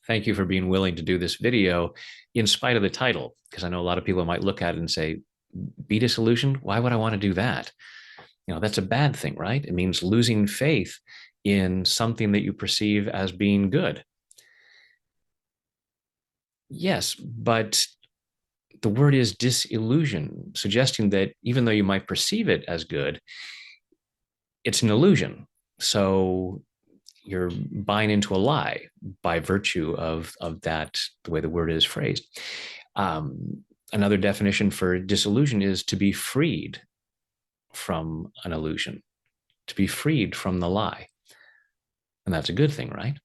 Thank you for being willing to do this video in spite of the title, because I know a lot of people might look at it and say, be disillusioned? Why would I want to do that? That's a bad thing, right? It means losing faith in something that you perceive as being good. Yes, but the word is disillusion, suggesting that even though you might perceive it as good, it's an illusion. So you're buying into a lie by virtue of that, the way the word is phrased. Another definition for disillusion is to be freed from an illusion, to be freed from the lie. And that's a good thing, right?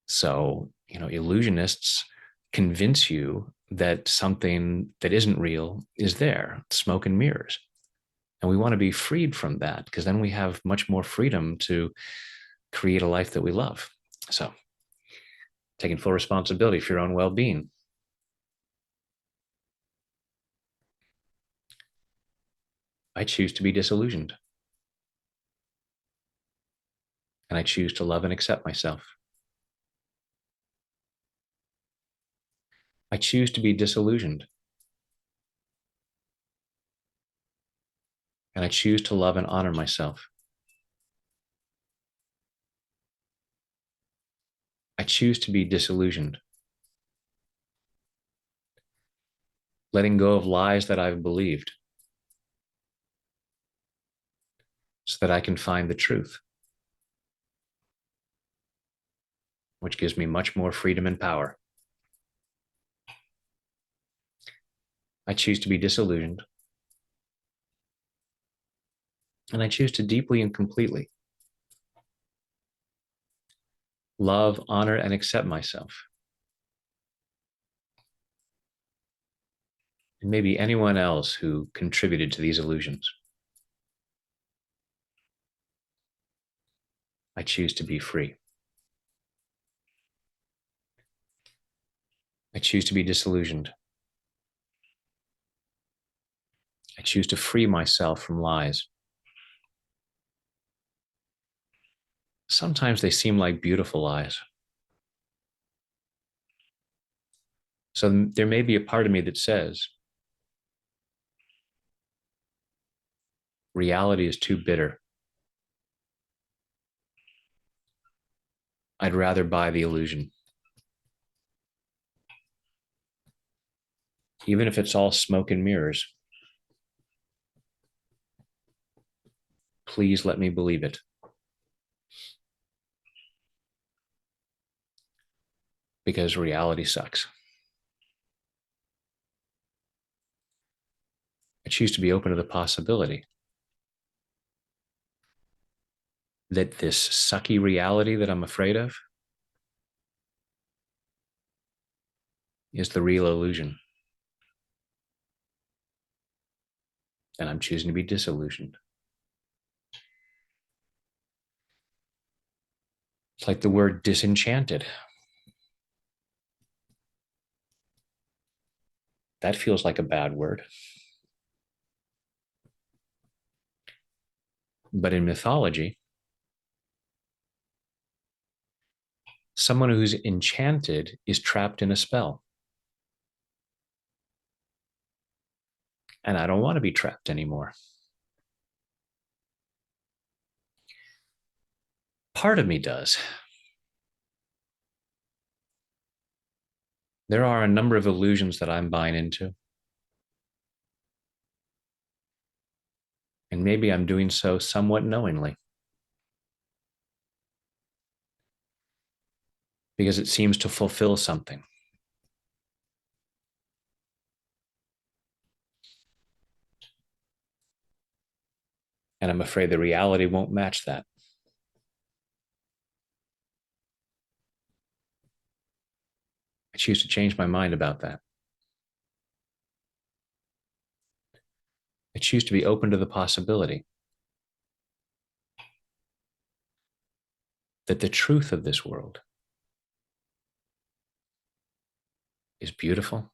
So, illusionists convince you that something that isn't real is there, smoke and mirrors. And we want to be freed from that because then we have much more freedom to create a life that we love. So, taking full responsibility for your own well being. I choose to be disillusioned. And I choose to love and accept myself. I choose to be disillusioned. And I choose to love and honor myself. I choose to be disillusioned. Letting go of lies that I've believed so that I can find the truth, which gives me much more freedom and power. I choose to be disillusioned. And I choose to deeply and completely love, honor, and accept myself. And maybe anyone else who contributed to these illusions. I choose to be free. I choose to be disillusioned. I choose to free myself from lies. Sometimes they seem like beautiful lies. So there may be a part of me that says, reality is too bitter. I'd rather buy the illusion. Even if it's all smoke and mirrors, please let me believe it. Because reality sucks. I choose to be open to the possibility that this sucky reality that I'm afraid of is the real illusion. And I'm choosing to be disillusioned. It's like the word disenchanted. That feels like a bad word. But in mythology, someone who's enchanted is trapped in a spell. And I don't want to be trapped anymore. Part of me does. There are a number of illusions that I'm buying into. And maybe I'm doing so somewhat knowingly. Because it seems to fulfill something. And I'm afraid the reality won't match that. I choose to change my mind about that. I choose to be open to the possibility that the truth of this world is beautiful,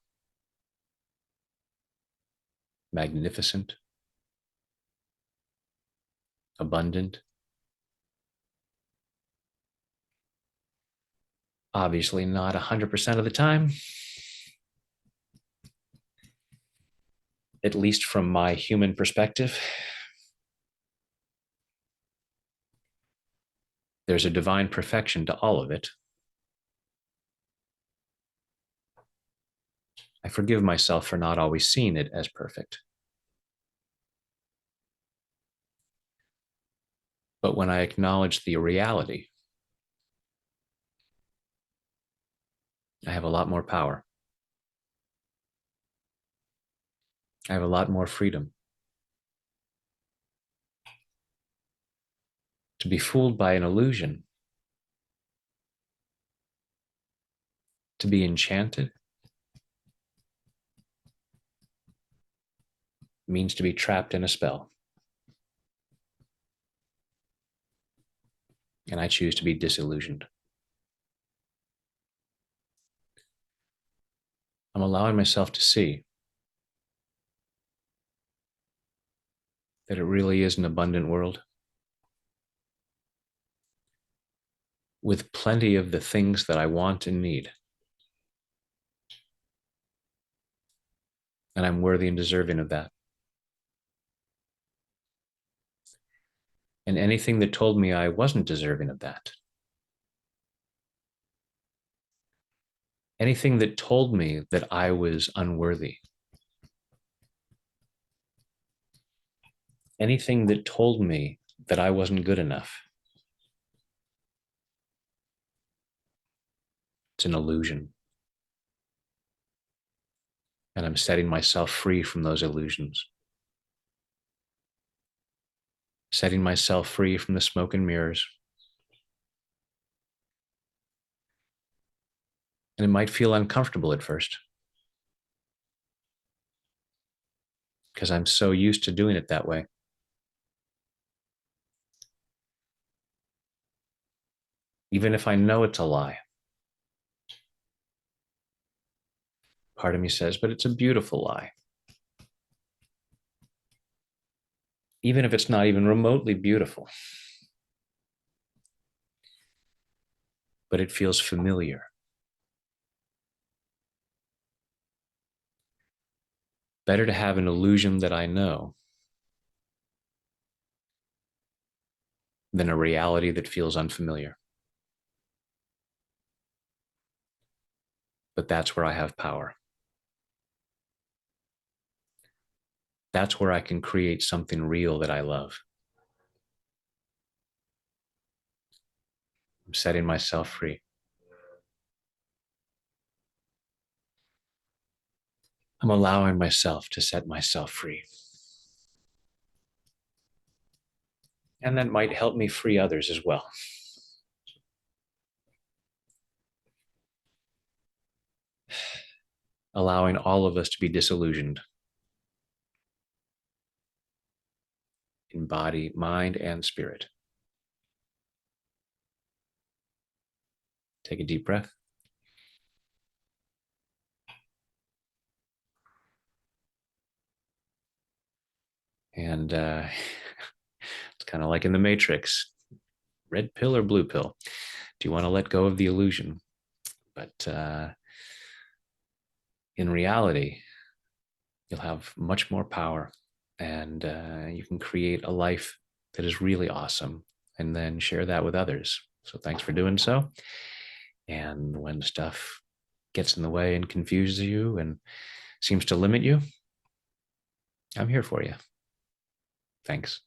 magnificent, abundant, Obviously, not 100% of the time, at least from my human perspective. There's a divine perfection to all of it. I forgive myself for not always seeing it as perfect. But when I acknowledge the reality, I have a lot more power. I have a lot more freedom. To be fooled by an illusion, to be enchanted, means to be trapped in a spell. And I choose to be disillusioned. I'm allowing myself to see that it really is an abundant world with plenty of the things that I want and need. And I'm worthy and deserving of that. And anything that told me I wasn't deserving of that, anything that told me that I was unworthy, anything that told me that I wasn't good enough, it's an illusion. And I'm setting myself free from those illusions, setting myself free from the smoke and mirrors. And it might feel uncomfortable at first because I'm so used to doing it that way. Even if I know it's a lie, part of me says, but it's a beautiful lie. Even if it's not even remotely beautiful, but it feels familiar. Better to have an illusion that I know than a reality that feels unfamiliar. But that's where I have power. That's where I can create something real that I love. I'm setting myself free. I'm allowing myself to set myself free. And that might help me free others as well. Allowing all of us to be disillusioned in body, mind, and spirit. Take a deep breath. And it's kind of like in the Matrix, red pill or blue pill. Do you want to let go of the illusion? But in reality, you'll have much more power, and you can create a life that is really awesome and then share that with others. So thanks for doing so. And when stuff gets in the way and confuses you and seems to limit you, I'm here for you. Thanks.